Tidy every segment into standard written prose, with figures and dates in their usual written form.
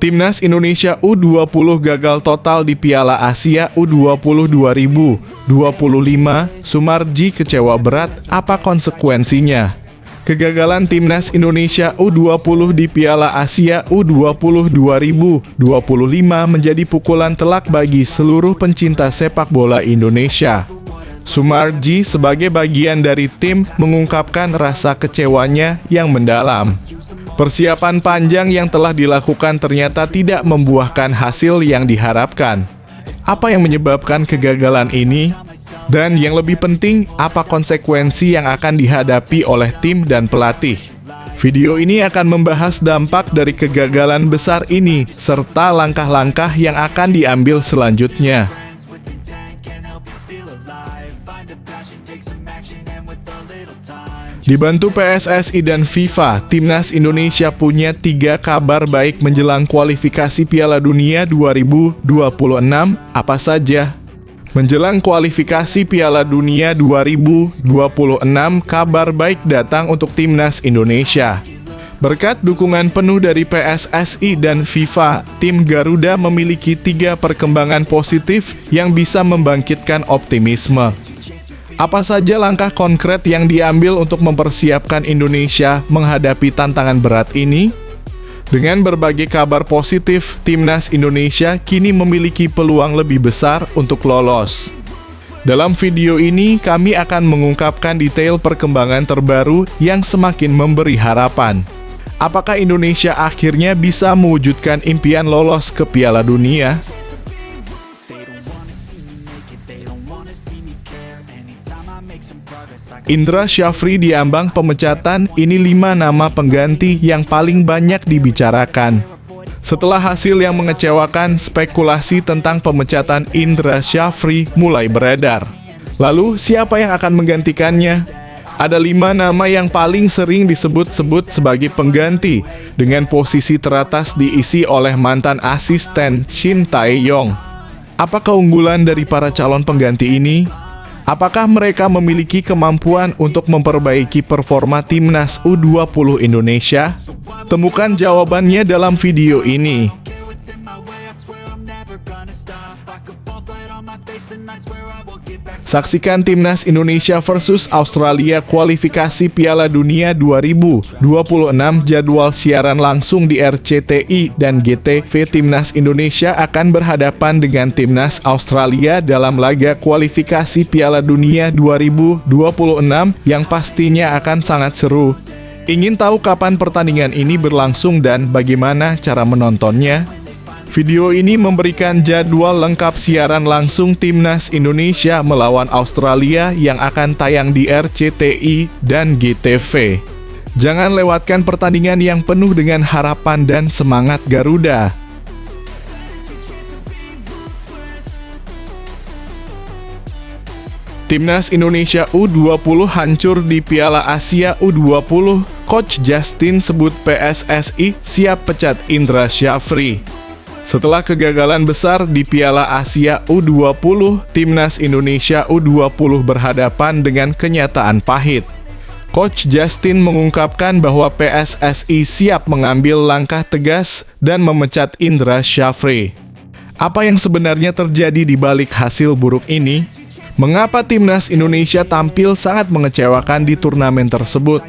Timnas Indonesia U20 gagal total di Piala Asia U20 2025. Sumarji kecewa berat, apa konsekuensinya? Kegagalan Timnas Indonesia U20 di Piala Asia U20 2025 menjadi pukulan telak bagi seluruh pencinta sepak bola Indonesia. Sumarji sebagai bagian dari tim mengungkapkan rasa kecewanya yang mendalam. Persiapan panjang yang telah dilakukan ternyata tidak membuahkan hasil yang diharapkan. Apa yang menyebabkan kegagalan ini? Dan yang lebih penting, apa konsekuensi yang akan dihadapi oleh tim dan pelatih? Video ini akan membahas dampak dari kegagalan besar ini, serta langkah-langkah yang akan diambil selanjutnya. Dibantu PSSI dan FIFA, Timnas Indonesia punya 3 kabar baik menjelang kualifikasi Piala Dunia 2026. Apa saja? Menjelang kualifikasi Piala Dunia 2026, kabar baik datang untuk Timnas Indonesia. Berkat dukungan penuh dari PSSI dan FIFA, tim Garuda memiliki 3 perkembangan positif yang bisa membangkitkan optimisme. Apa saja langkah konkret yang diambil untuk mempersiapkan Indonesia menghadapi tantangan berat ini? Dengan berbagai kabar positif, Timnas Indonesia kini memiliki peluang lebih besar untuk lolos. Dalam video ini, kami akan mengungkapkan detail perkembangan terbaru yang semakin memberi harapan. Apakah Indonesia akhirnya bisa mewujudkan impian lolos ke Piala Dunia? Indra Syafri diambang pemecatan, ini 5 nama pengganti yang paling banyak dibicarakan. Setelah hasil yang mengecewakan, spekulasi tentang pemecatan Indra Syafri mulai beredar. Lalu, siapa yang akan menggantikannya? Ada 5 nama yang paling sering disebut-sebut sebagai pengganti, dengan posisi teratas diisi oleh mantan asisten Shin Tae-yong. Apa keunggulan dari para calon pengganti ini? Apakah mereka memiliki kemampuan untuk memperbaiki performa Timnas U20 Indonesia? Temukan jawabannya dalam video ini. Saksikan Timnas Indonesia versus Australia kualifikasi Piala Dunia 2026, jadwal siaran langsung di RCTI dan GTV. Timnas Indonesia akan berhadapan dengan Timnas Australia dalam laga kualifikasi Piala Dunia 2026 yang pastinya akan sangat seru. Ingin tahu kapan pertandingan ini berlangsung dan bagaimana cara menontonnya? Video ini memberikan jadwal lengkap siaran langsung Timnas Indonesia melawan Australia yang akan tayang di RCTI dan GTV. Jangan lewatkan pertandingan yang penuh dengan harapan dan semangat Garuda. Timnas Indonesia U20 hancur di Piala Asia U20. Coach Justin sebut PSSI siap pecat Indra Syafri. Setelah kegagalan besar di Piala Asia U20, Timnas Indonesia U20 berhadapan dengan kenyataan pahit. Coach Justin mengungkapkan bahwa PSSI siap mengambil langkah tegas dan memecat Indra Syafri. Apa yang sebenarnya terjadi di balik hasil buruk ini? Mengapa Timnas Indonesia tampil sangat mengecewakan di turnamen tersebut?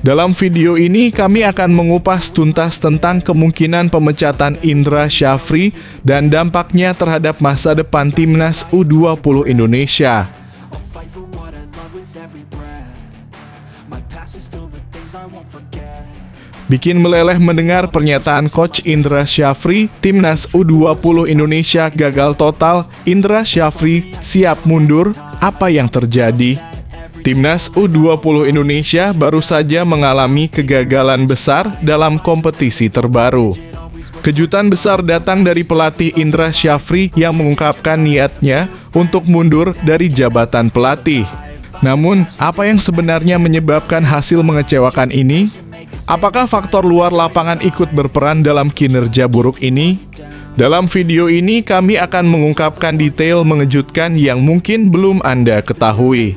Dalam video ini, kami akan mengupas tuntas tentang kemungkinan pemecatan Indra Syafri dan dampaknya terhadap masa depan Timnas U20 Indonesia. Bikin meleleh mendengar pernyataan Coach Indra Syafri, Timnas U20 Indonesia gagal total, Indra Syafri siap mundur, apa yang terjadi? Timnas U20 Indonesia baru saja mengalami kegagalan besar dalam kompetisi terbaru. Kejutan besar datang dari pelatih Indra Syafri yang mengungkapkan niatnya untuk mundur dari jabatan pelatih. Namun, apa yang sebenarnya menyebabkan hasil mengecewakan ini? Apakah faktor luar lapangan ikut berperan dalam kinerja buruk ini? Dalam video ini, kami akan mengungkapkan detail mengejutkan yang mungkin belum Anda ketahui.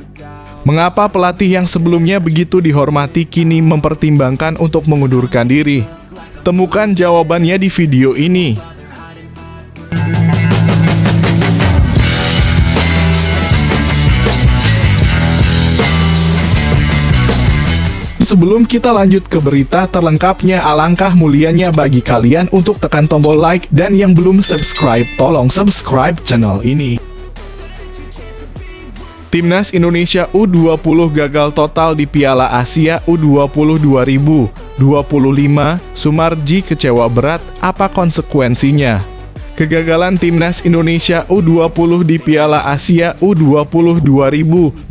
Mengapa pelatih yang sebelumnya begitu dihormati kini mempertimbangkan untuk mengundurkan diri? Temukan jawabannya di video ini. Sebelum kita lanjut ke berita terlengkapnya, alangkah mulianya bagi kalian untuk tekan tombol like, dan yang belum subscribe, tolong subscribe channel ini. Timnas Indonesia U20 gagal total di Piala Asia U20 2025. Sumarji kecewa berat, apa konsekuensinya? Kegagalan Timnas Indonesia U20 di Piala Asia U20 2025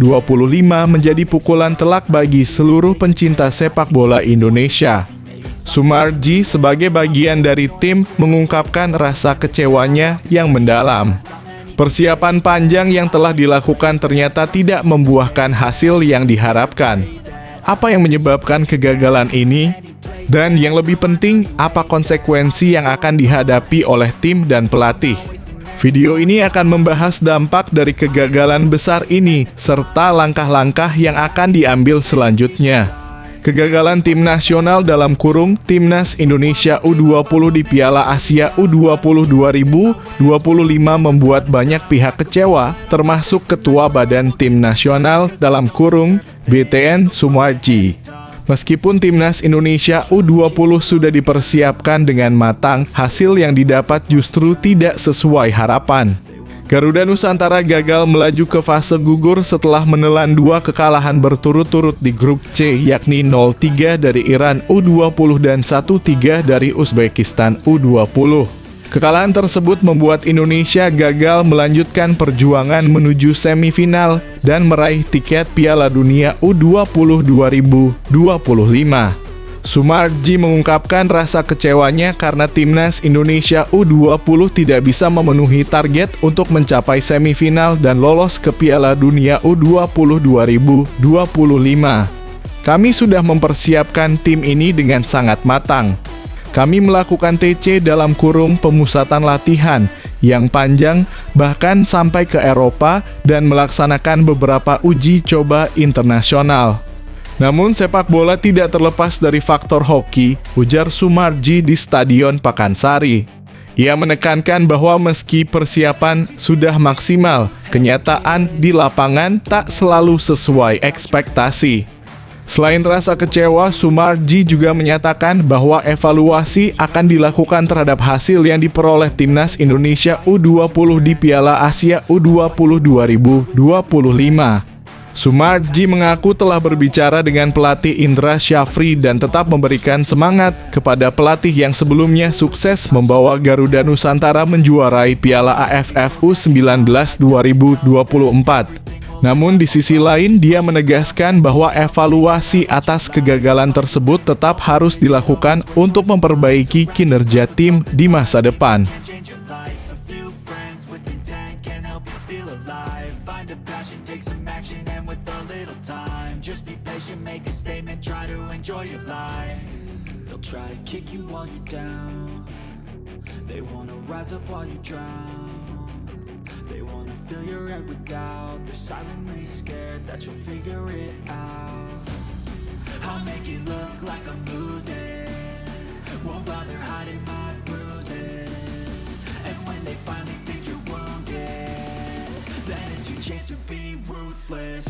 menjadi pukulan telak bagi seluruh pencinta sepak bola Indonesia. Sumarji sebagai bagian dari tim mengungkapkan rasa kecewanya yang mendalam. Persiapan panjang yang telah dilakukan ternyata tidak membuahkan hasil yang diharapkan. Apa yang menyebabkan kegagalan ini? Dan yang lebih penting, apa konsekuensi yang akan dihadapi oleh tim dan pelatih? Video ini akan membahas dampak dari kegagalan besar ini, serta langkah-langkah yang akan diambil selanjutnya. Kegagalan tim nasional (Timnas Indonesia U20 di Piala Asia U20 2025 membuat banyak pihak kecewa, termasuk Ketua Badan Tim Nasional (BTN) Sumarji. Meskipun Timnas Indonesia U20 sudah dipersiapkan dengan matang, hasil yang didapat justru tidak sesuai harapan. Garuda Nusantara gagal melaju ke fase gugur setelah menelan 2 kekalahan berturut-turut di grup C, yakni 0-3 dari Iran U20 dan 1-3 dari Uzbekistan U20. Kekalahan tersebut membuat Indonesia gagal melanjutkan perjuangan menuju semifinal dan meraih tiket Piala Dunia U20 2025. Sumarji mengungkapkan rasa kecewanya karena Timnas Indonesia U20 tidak bisa memenuhi target untuk mencapai semifinal dan lolos ke Piala Dunia U20 2025. Kami sudah mempersiapkan tim ini dengan sangat matang. Kami melakukan TC (pemusatan latihan) yang panjang, bahkan sampai ke Eropa, dan melaksanakan beberapa uji coba internasional. Namun sepak bola tidak terlepas dari faktor hoki, ujar Sumarji di Stadion Pakansari. Ia menekankan bahwa meski persiapan sudah maksimal, kenyataan di lapangan tak selalu sesuai ekspektasi. Selain rasa kecewa, Sumarji juga menyatakan bahwa evaluasi akan dilakukan terhadap hasil yang diperoleh Timnas Indonesia U20 di Piala Asia U20 2025. Sumarji mengaku telah berbicara dengan pelatih Indra Syafri dan tetap memberikan semangat kepada pelatih yang sebelumnya sukses membawa Garuda Nusantara menjuarai Piala AFF U19 2024. Namun di sisi lain, dia menegaskan bahwa evaluasi atas kegagalan tersebut tetap harus dilakukan untuk memperbaiki kinerja tim di masa depan. They wanna fill your head with doubt. They're silently scared that you'll figure it out. I'll make it look like I'm losing. Won't bother hiding my bruises. And when they finally think you're wounded, then it's your chance to be ruthless.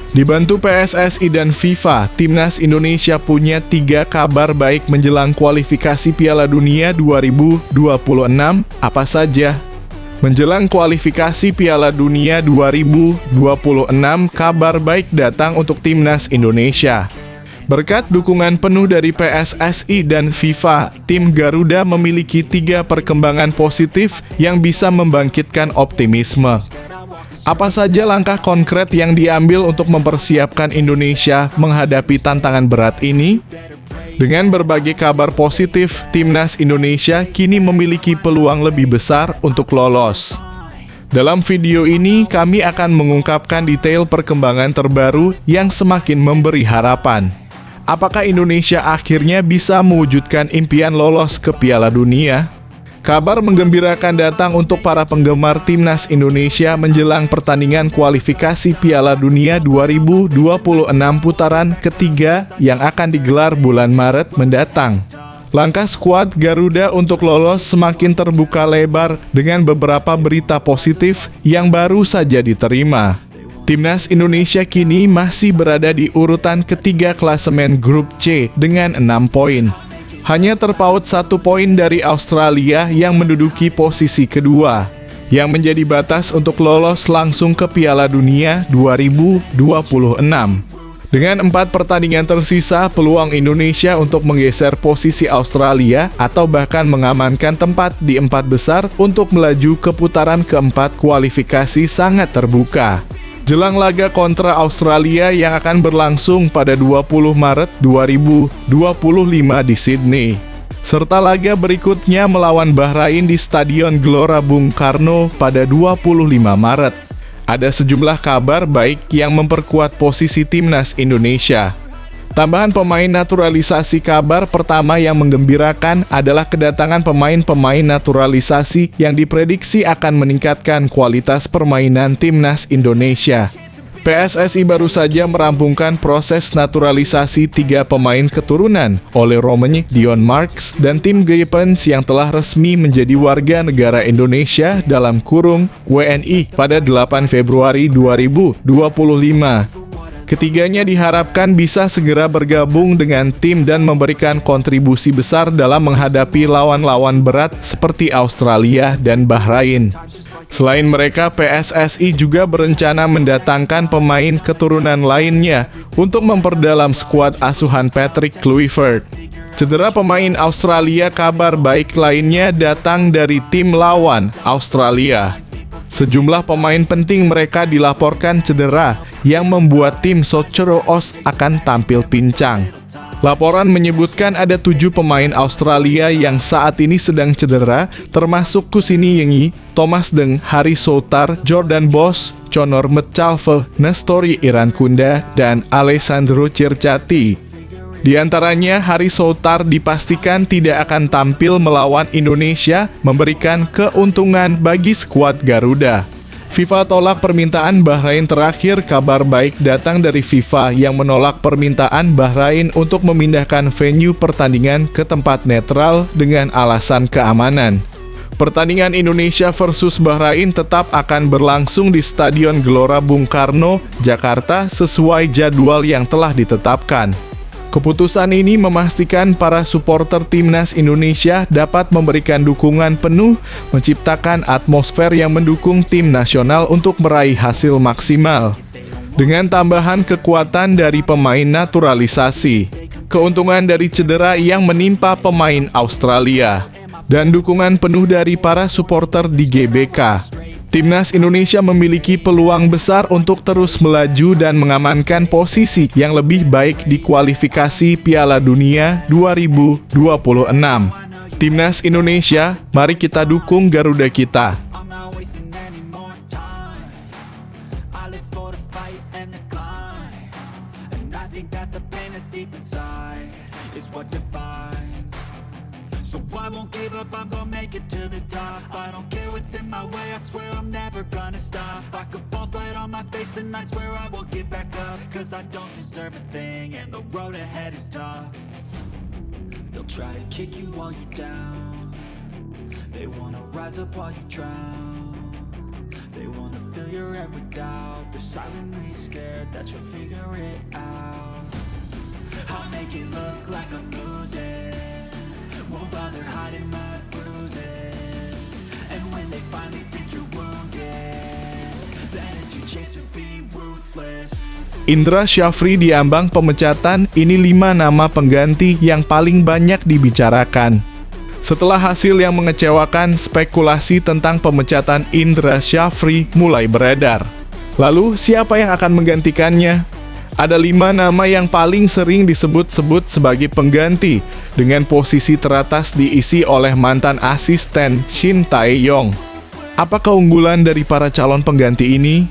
Dibantu PSSI dan FIFA, Timnas Indonesia punya 3 kabar baik menjelang kualifikasi Piala Dunia 2026. Apa saja? Menjelang kualifikasi Piala Dunia 2026, kabar baik datang untuk Timnas Indonesia. Berkat dukungan penuh dari PSSI dan FIFA, tim Garuda memiliki 3 perkembangan positif yang bisa membangkitkan optimisme. Apa saja langkah konkret yang diambil untuk mempersiapkan Indonesia menghadapi tantangan berat ini? Dengan berbagai kabar positif, Timnas Indonesia kini memiliki peluang lebih besar untuk lolos. Dalam video ini, kami akan mengungkapkan detail perkembangan terbaru yang semakin memberi harapan. Apakah Indonesia akhirnya bisa mewujudkan impian lolos ke Piala Dunia? Kabar menggembirakan datang untuk para penggemar timnas Indonesia menjelang pertandingan kualifikasi Piala Dunia 2026 putaran ketiga yang akan digelar bulan Maret mendatang. Langkah skuad Garuda untuk lolos semakin terbuka lebar dengan beberapa berita positif yang baru saja diterima. Timnas Indonesia kini masih berada di urutan ketiga klasemen grup C dengan 6 poin. Hanya terpaut 1 poin dari Australia yang menduduki posisi kedua, yang menjadi batas untuk lolos langsung ke Piala Dunia 2026. Dengan 4 pertandingan tersisa, peluang Indonesia untuk menggeser posisi Australia atau bahkan mengamankan tempat di 4 besar untuk melaju ke putaran keempat kualifikasi sangat terbuka. Jelang laga kontra Australia yang akan berlangsung pada 20 Maret 2025 di Sydney, serta laga berikutnya melawan Bahrain di Stadion Gelora Bung Karno pada 25 Maret. Ada sejumlah kabar baik yang memperkuat posisi timnas Indonesia. Tambahan pemain naturalisasi. Kabar pertama yang menggembirakan adalah kedatangan pemain-pemain naturalisasi yang diprediksi akan meningkatkan kualitas permainan timnas Indonesia. PSSI baru saja merampungkan proses naturalisasi 3 pemain keturunan oleh Romanic Dion Marks dan Tim Gaypens yang telah resmi menjadi warga negara Indonesia dalam kurung WNI pada 8 Februari 2025. Ketiganya diharapkan bisa segera bergabung dengan tim dan memberikan kontribusi besar dalam menghadapi lawan-lawan berat seperti Australia dan Bahrain. Selain mereka, PSSI juga berencana mendatangkan pemain keturunan lainnya untuk memperdalam skuad asuhan Patrick Kluivert. Cedera pemain Australia. Kabar baik lainnya datang dari tim lawan, Australia. Sejumlah pemain penting mereka dilaporkan cedera yang membuat tim Socheroos akan tampil pincang. Laporan menyebutkan ada 7 pemain Australia yang saat ini sedang cedera, termasuk Kusini Yengi, Thomas Deng, Harry Soutar, Jordan Bos, Conor Metcalfe, Nestori Irankunda, dan Alessandro Circati. Di antaranya, Harry Soutar dipastikan tidak akan tampil melawan Indonesia, memberikan keuntungan bagi skuad Garuda. FIFA tolak permintaan Bahrain. Terakhir, kabar baik datang dari FIFA yang menolak permintaan Bahrain untuk memindahkan venue pertandingan ke tempat netral dengan alasan keamanan. Pertandingan Indonesia versus Bahrain tetap akan berlangsung di Stadion Gelora Bung Karno, Jakarta sesuai jadwal yang telah ditetapkan. Keputusan ini memastikan para supporter timnas Indonesia dapat memberikan dukungan penuh, menciptakan atmosfer yang mendukung tim nasional untuk meraih hasil maksimal. Dengan tambahan kekuatan dari pemain naturalisasi, keuntungan dari cedera yang menimpa pemain Australia, dan dukungan penuh dari para supporter di GBK, timnas Indonesia memiliki peluang besar untuk terus melaju dan mengamankan posisi yang lebih baik di kualifikasi Piala Dunia 2026. Timnas Indonesia, mari kita dukung Garuda kita. I'm not wasting any more time. I live for the fight and the climb, and I think that the pain that's deep inside is what defines. So I won't give up, I'm gonna make it to the top. I don't care what's in my way, I swear I'm never gonna stop. I could fall flat on my face and I swear I will get back up, cause I don't deserve a thing and the road ahead is tough. They'll try to kick you while you're down, they wanna rise up while you drown. They wanna fill your head with doubt, they're silently scared that you'll figure it out. I'll make it look like I'm losing, won't bother hiding my bruises. And when they finally think you're wounded, then it's your chance to be ruthless. Indra Syafri diambang pemecatan. Ini 5 nama pengganti yang paling banyak dibicarakan. Setelah hasil yang mengecewakan, spekulasi tentang pemecatan Indra Syafri mulai beredar. Lalu, siapa yang akan menggantikannya? Ada 5 nama yang paling sering disebut-sebut sebagai pengganti, dengan posisi teratas diisi oleh mantan asisten Shin Tae-yong. Apa keunggulan dari para calon pengganti ini?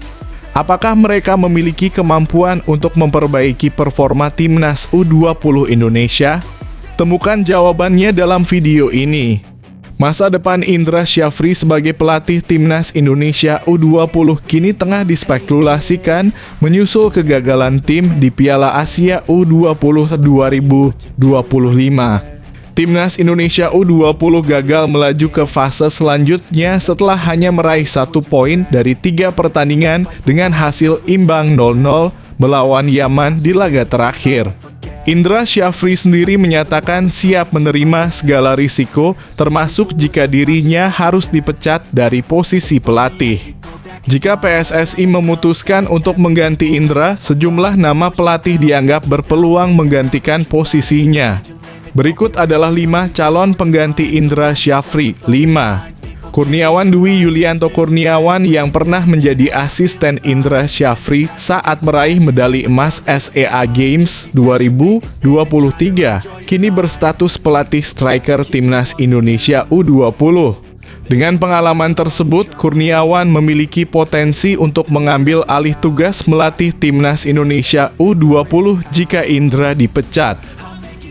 Apakah mereka memiliki kemampuan untuk memperbaiki performa timnas U20 Indonesia? Temukan jawabannya dalam video ini. Masa depan Indra Syafri sebagai pelatih timnas Indonesia U20 kini tengah dispekulasikan menyusul kegagalan tim di Piala Asia U20 2025. Timnas Indonesia U20 gagal melaju ke fase selanjutnya setelah hanya meraih 1 poin dari 3 pertandingan dengan hasil imbang 0-0 melawan Yaman di laga terakhir. Indra Syafri sendiri menyatakan siap menerima segala risiko, termasuk jika dirinya harus dipecat dari posisi pelatih. Jika PSSI memutuskan untuk mengganti Indra, sejumlah nama pelatih dianggap berpeluang menggantikan posisinya. Berikut adalah 5 calon pengganti Indra Syafri. 5. Kurniawan Dwi Yulianto Kurniawan yang pernah menjadi asisten Indra Syafri saat meraih medali emas SEA Games 2023, kini berstatus pelatih striker Timnas Indonesia U20. Dengan pengalaman tersebut, Kurniawan memiliki potensi untuk mengambil alih tugas melatih Timnas Indonesia U20 jika Indra dipecat.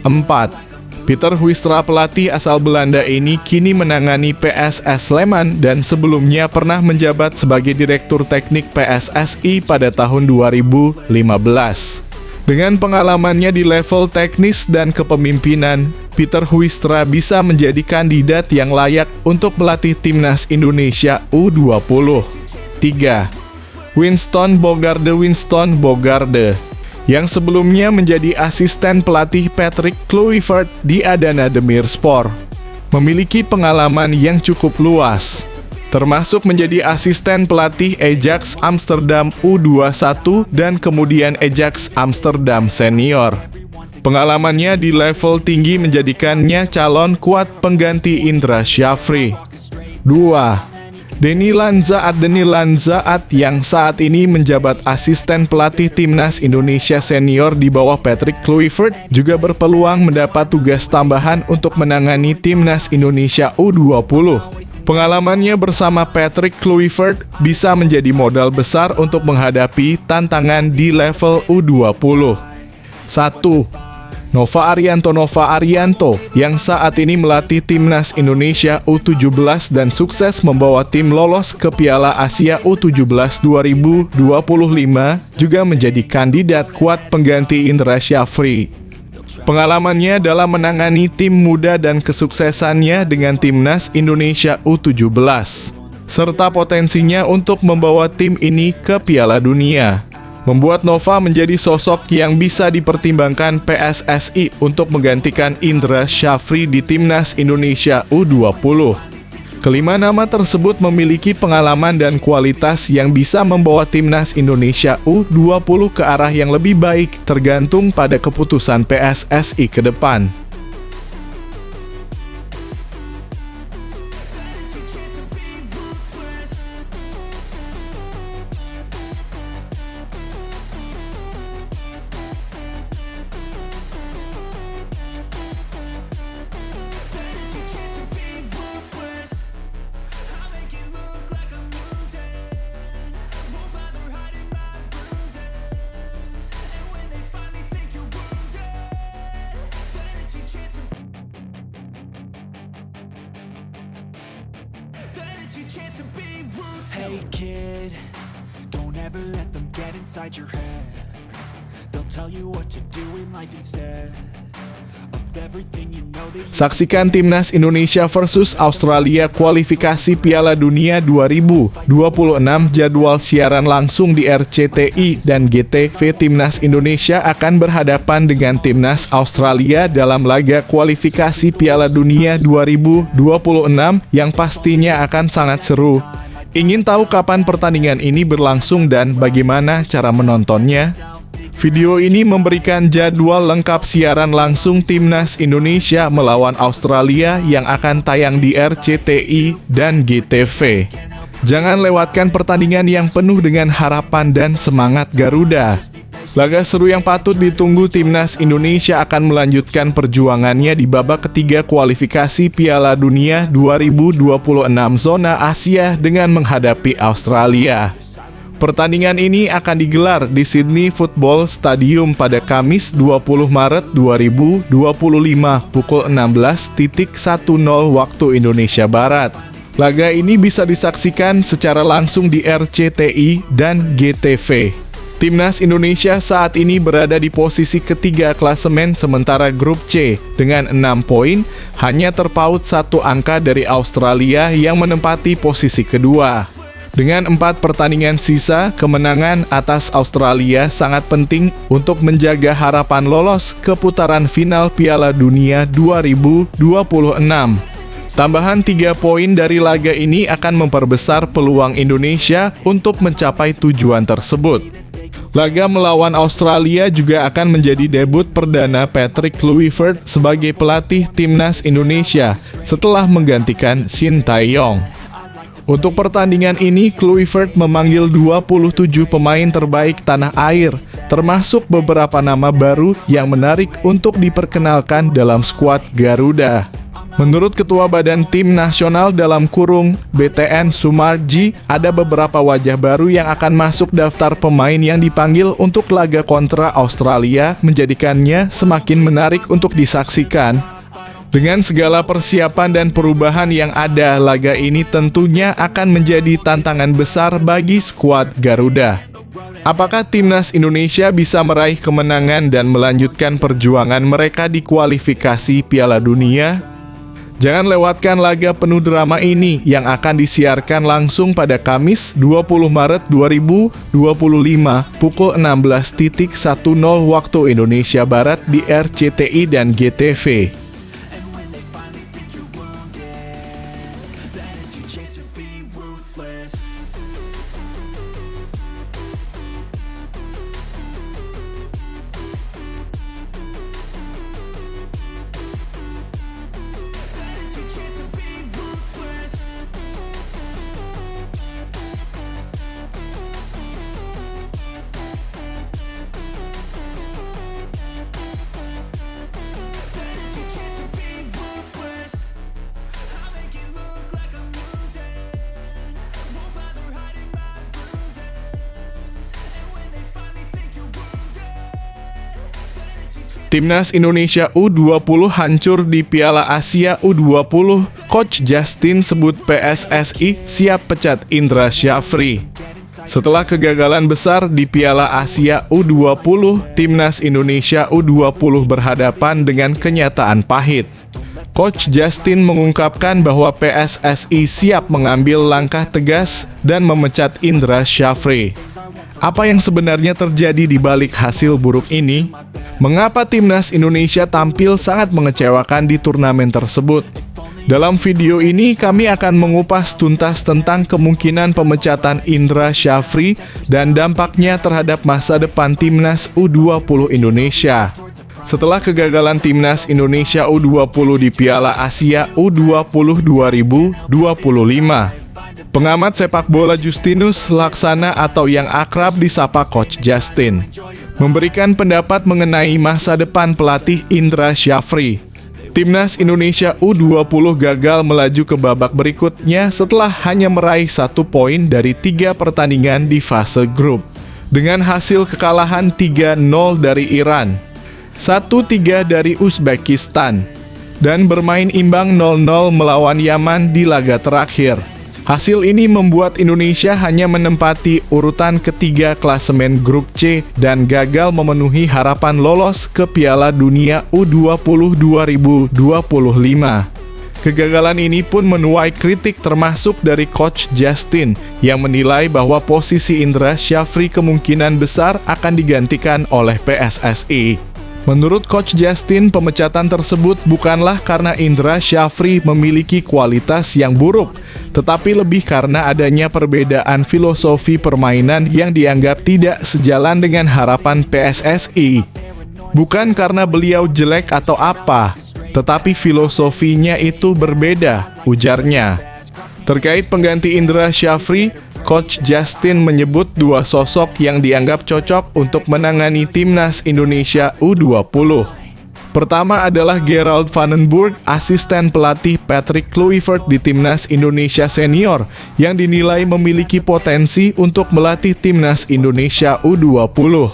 4. Peter Huistra, pelatih asal Belanda ini kini menangani PSS Sleman dan sebelumnya pernah menjabat sebagai Direktur Teknik PSSI pada tahun 2015. Dengan pengalamannya di level teknis dan kepemimpinan, Peter Huistra bisa menjadi kandidat yang layak untuk melatih Timnas Indonesia U20. 3. Winston Bogarde yang sebelumnya menjadi asisten pelatih Patrick Kluivert di Adana Demirspor, memiliki pengalaman yang cukup luas, termasuk menjadi asisten pelatih Ajax Amsterdam U21 dan kemudian Ajax Amsterdam Senior. Pengalamannya di level tinggi menjadikannya calon kuat pengganti Indra Syafri. 2. Denilan Zaat yang saat ini menjabat asisten pelatih Timnas Indonesia Senior di bawah Patrick Kluivert juga berpeluang mendapat tugas tambahan untuk menangani Timnas Indonesia U20. Pengalamannya bersama Patrick Kluivert bisa menjadi modal besar untuk menghadapi tantangan di level U20. 1. Nova Arianto yang saat ini melatih Timnas Indonesia U17 dan sukses membawa tim lolos ke Piala Asia U17 2025 juga menjadi kandidat kuat pengganti Indra Syafri. Pengalamannya dalam menangani tim muda dan kesuksesannya dengan Timnas Indonesia U17 serta potensinya untuk membawa tim ini ke Piala Dunia membuat Nova menjadi sosok yang bisa dipertimbangkan PSSI untuk menggantikan Indra Syafri di Timnas Indonesia U20. Kelima nama tersebut memiliki pengalaman dan kualitas yang bisa membawa Timnas Indonesia U20 ke arah yang lebih baik, tergantung pada keputusan PSSI ke depan. Hey kid, don't ever let them get inside your head. They'll tell you what to do in life instead of everything you know that you Saksikan Timnas Indonesia versus Australia kualifikasi Piala Dunia 2026, jadwal siaran langsung di RCTI dan GTV. Timnas Indonesia akan berhadapan dengan Timnas Australia dalam laga kualifikasi Piala Dunia 2026 yang pastinya akan sangat seru. Ingin tahu kapan pertandingan ini berlangsung dan bagaimana cara menontonnya? Video ini memberikan jadwal lengkap siaran langsung Timnas Indonesia melawan Australia yang akan tayang di RCTI dan GTV. Jangan lewatkan pertandingan yang penuh dengan harapan dan semangat Garuda. Laga seru yang patut ditunggu. Timnas Indonesia akan melanjutkan perjuangannya di babak ketiga kualifikasi Piala Dunia 2026 zona Asia dengan menghadapi Australia. Pertandingan ini akan digelar di Sydney Football Stadium pada Kamis 20 Maret 2025 pukul 16.10 waktu Indonesia Barat. Laga ini bisa disaksikan secara langsung di RCTI dan GTV. Timnas Indonesia saat ini berada di posisi ketiga klasemen sementara grup C dengan 6 poin, hanya terpaut 1 angka dari Australia yang menempati posisi kedua. Dengan 4 pertandingan sisa, kemenangan atas Australia sangat penting untuk menjaga harapan lolos ke putaran final Piala Dunia 2026. Tambahan 3 poin dari laga ini akan memperbesar peluang Indonesia untuk mencapai tujuan tersebut. Laga melawan Australia juga akan menjadi debut perdana Patrick Kluivert sebagai pelatih Timnas Indonesia setelah menggantikan Shin Tae-yong. Untuk pertandingan ini, Kluivert memanggil 27 pemain terbaik tanah air, termasuk beberapa nama baru yang menarik untuk diperkenalkan dalam skuad Garuda. Menurut Ketua Badan Tim Nasional (BTN) Sumarji, ada beberapa wajah baru yang akan masuk daftar pemain yang dipanggil untuk laga kontra Australia, menjadikannya semakin menarik untuk disaksikan. Dengan segala persiapan dan perubahan yang ada, laga ini tentunya akan menjadi tantangan besar bagi skuad Garuda. Apakah Timnas Indonesia bisa meraih kemenangan dan melanjutkan perjuangan mereka di kualifikasi Piala Dunia? Jangan lewatkan laga penuh drama ini yang akan disiarkan langsung pada Kamis 20 Maret 2025 pukul 16.10 waktu Indonesia Barat di RCTI dan GTV. Timnas Indonesia U20 hancur di Piala Asia U20. Coach Justin sebut PSSI siap pecat Indra Syafri. Setelah kegagalan besar di Piala Asia U20, Timnas Indonesia U20 berhadapan dengan kenyataan pahit. Coach Justin mengungkapkan bahwa PSSI siap mengambil langkah tegas dan memecat Indra Syafri. Apa yang sebenarnya terjadi di balik hasil buruk ini? Mengapa Timnas Indonesia tampil sangat mengecewakan di turnamen tersebut? Dalam video ini kami akan mengupas tuntas tentang kemungkinan pemecatan Indra Syafri dan dampaknya terhadap masa depan Timnas U20 Indonesia. Setelah kegagalan Timnas Indonesia U20 di Piala Asia U20 2025, pengamat sepak bola Justinus Laksana atau yang akrab disapa Coach Justin memberikan pendapat mengenai masa depan pelatih Indra Syafri. Timnas Indonesia U20 gagal melaju ke babak berikutnya setelah hanya meraih 1 poin dari 3 pertandingan di fase grup. Dengan hasil kekalahan 3-0 dari Iran, 1-3 dari Uzbekistan, dan bermain imbang 0-0 melawan Yaman di laga terakhir. Hasil ini membuat Indonesia hanya menempati urutan ketiga klasemen grup C dan gagal memenuhi harapan lolos ke Piala Dunia U20 2025. Kegagalan ini pun menuai kritik termasuk dari Coach Justin yang menilai bahwa posisi Indra Syafri kemungkinan besar akan digantikan oleh PSSI. Menurut Coach Justin, pemecatan tersebut bukanlah karena Indra Syafri memiliki kualitas yang buruk, tetapi lebih karena adanya perbedaan filosofi permainan yang dianggap tidak sejalan dengan harapan PSSI. Bukan karena beliau jelek atau apa, tetapi filosofinya itu berbeda, ujarnya. Terkait pengganti Indra Syafri, Coach Justin menyebut 2 sosok yang dianggap cocok untuk menangani Timnas Indonesia U20. Pertama adalah Gerald Vandenburg, asisten pelatih Patrick Kluivert di Timnas Indonesia Senior, yang dinilai memiliki potensi untuk melatih Timnas Indonesia U20.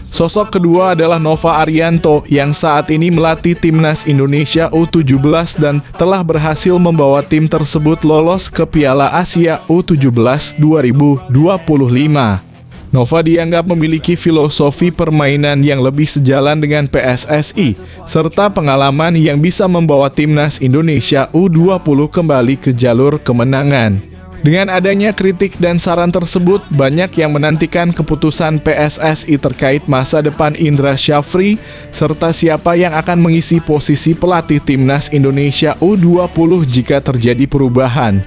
Sosok kedua adalah Nova Arianto yang saat ini melatih Timnas Indonesia U17 dan telah berhasil membawa tim tersebut lolos ke Piala Asia U17 2025. Nova dianggap memiliki filosofi permainan yang lebih sejalan dengan PSSI, serta pengalaman yang bisa membawa Timnas Indonesia U20 kembali ke jalur kemenangan. Dengan adanya kritik dan saran tersebut, banyak yang menantikan keputusan PSSI terkait masa depan Indra Syafri, serta siapa yang akan mengisi posisi pelatih Timnas Indonesia U20 jika terjadi perubahan.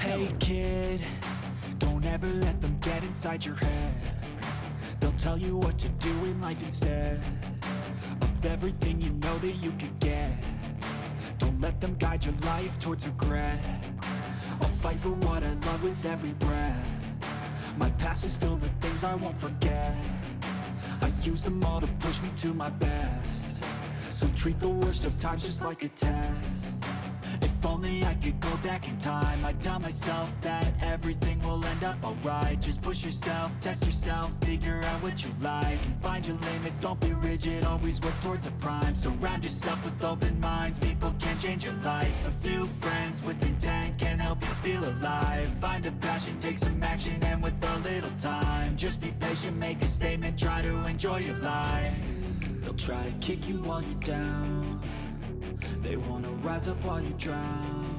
Hey kid, don't ever let them get inside your head. They'll tell you what to do in life instead of everything you know that you could get. Don't let them guide your life towards regret. I'll fight for what I love with every breath. My past is filled with things I won't forget. I use them all to push me to my best. So treat the worst of times just like a test. If only I could go back in time, I'd tell myself that everything will end up alright. Just push yourself, test yourself, figure out what you like, and find your limits, don't be rigid, always work towards a prime. Surround yourself with open minds, people can change your life. A few friends with intent can help you feel alive. Find a passion, take some action, and with a little time, just be patient, make a statement, try to enjoy your life. They'll try to kick you while you're down. They wanna rise up while you drown.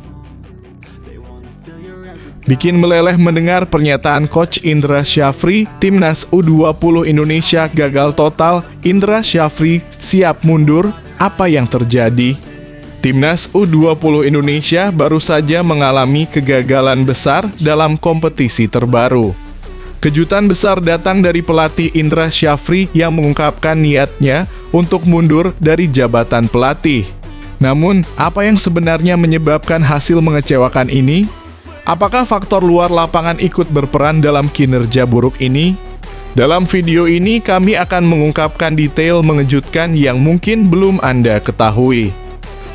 They wanna fill your head with Bikin meleleh mendengar pernyataan Coach Indra Syafri, Timnas U20 Indonesia gagal total, Indra Syafri siap mundur, apa yang terjadi? Timnas U20 Indonesia baru saja mengalami kegagalan besar dalam kompetisi terbaru. Kejutan besar datang dari pelatih Indra Syafri yang mengungkapkan niatnya untuk mundur dari jabatan pelatih. Namun, apa yang sebenarnya menyebabkan hasil mengecewakan ini? Apakah faktor luar lapangan ikut berperan dalam kinerja buruk ini? Dalam video ini, kami akan mengungkapkan detail mengejutkan yang mungkin belum Anda ketahui.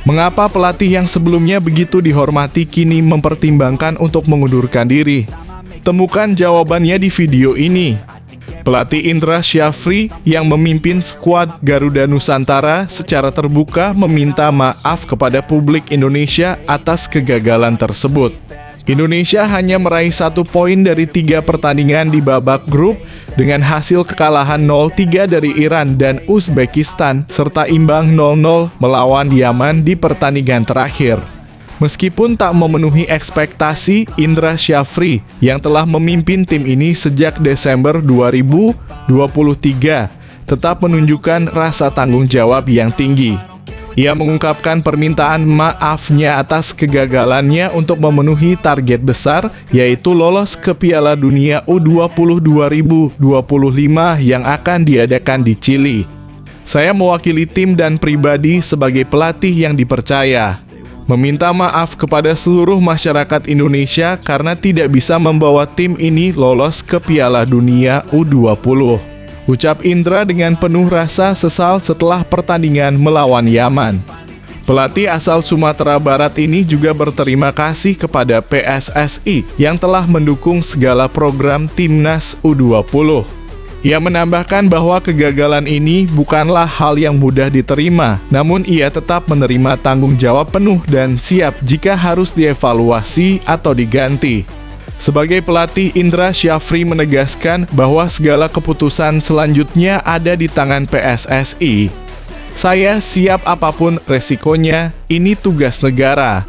Mengapa pelatih yang sebelumnya begitu dihormati kini mempertimbangkan untuk mengundurkan diri? Temukan jawabannya di video ini. Pelatih Indra Syafri yang memimpin skuad Garuda Nusantara secara terbuka meminta maaf kepada publik Indonesia atas kegagalan tersebut. Indonesia hanya meraih 1 poin dari 3 pertandingan di babak grup dengan hasil kekalahan 0-3 dari Iran dan Uzbekistan serta imbang 0-0 melawan Yaman di pertandingan terakhir. Meskipun tak memenuhi ekspektasi, Indra Syafri yang telah memimpin tim ini sejak Desember 2023 tetap menunjukkan rasa tanggung jawab yang tinggi. Ia mengungkapkan permintaan maafnya atas kegagalannya untuk memenuhi target besar, yaitu lolos ke Piala Dunia U20 2025 yang akan diadakan di Chili. Saya mewakili tim dan pribadi sebagai pelatih yang dipercaya. Meminta maaf kepada seluruh masyarakat Indonesia karena tidak bisa membawa tim ini lolos ke Piala Dunia U20. Ucap Indra dengan penuh rasa sesal setelah pertandingan melawan Yaman. Pelatih asal Sumatera Barat ini juga berterima kasih kepada PSSI yang telah mendukung segala program Timnas U20. Ia menambahkan bahwa kegagalan ini bukanlah hal yang mudah diterima, namun ia tetap menerima tanggung jawab penuh dan siap jika harus dievaluasi atau diganti. Sebagai pelatih, Indra Syafri menegaskan bahwa segala keputusan selanjutnya ada di tangan PSSI. Saya siap apapun resikonya, ini tugas negara.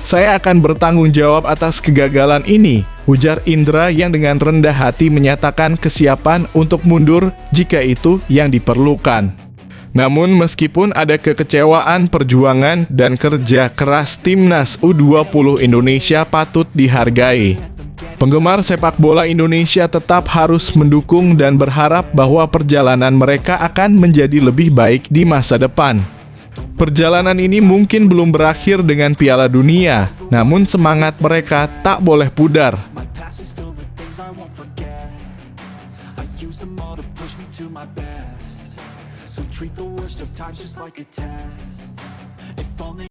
Saya akan bertanggung jawab atas kegagalan ini, ujar Indra yang dengan rendah hati menyatakan kesiapan untuk mundur jika itu yang diperlukan. Namun meskipun ada kekecewaan, perjuangan dan kerja keras timnas U20 Indonesia patut dihargai. Penggemar sepak bola Indonesia tetap harus mendukung dan berharap bahwa perjalanan mereka akan menjadi lebih baik di masa depan. Perjalanan ini mungkin belum berakhir dengan Piala Dunia, namun semangat mereka tak boleh pudar. My past is filled with things I won't forget. I use them all to push me to my best. So treat the worst of times just like a test. If only